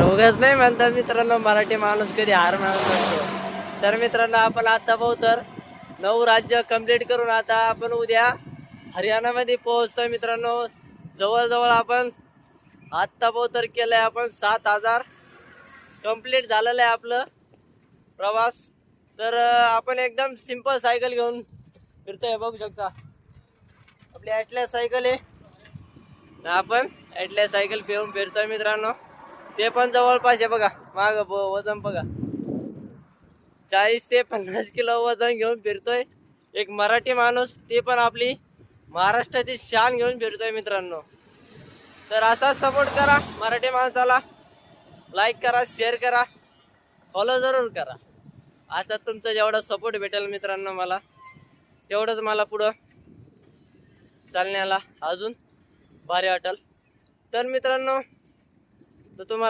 उगाच नाही म्हणतात मित्रांनो, मराठी माणूस कधी हार मानत नसतो. तर मित्रांनो, आपण आता पाहू तर 9 राज्य कंप्लीट करून आता आपण उद्या हरियाणामध्ये पोहोचतोय मित्रांनो. जवळजवळ आपण आत्ता पाहू तर केलंय आपण 7,000 कंप्लीट झालेलं आहे आपलं प्रवास. तर आपण एकदम सिंपल सायकल घेऊन फिरतोय, बघू शकता आपली ॲटलॅस सायकल आहे. आपण ॲटलॅस सायकल घेऊन फिरतोय मित्रांनो. ते पण जवळपास आहे बघा, माग वजन बघा 40 ते 50 किलो वजन घेऊन फिरतोय एक मराठी माणूस, ते पण आपली महाराष्ट्राची शान घेऊन फिरतोय मित्रांनो. तर असाच सपोर्ट करा मराठी माणसाला, लाईक करा, शेअर करा, फॉलो जरूर करा. असा तुमचा जेवढा सपोर्ट भेटेल मित्रांनो मला, तेवढंच मला पुढं चालण्याला अजून भारी वाटेल. तर मित्रांनो, तर तुम्हाला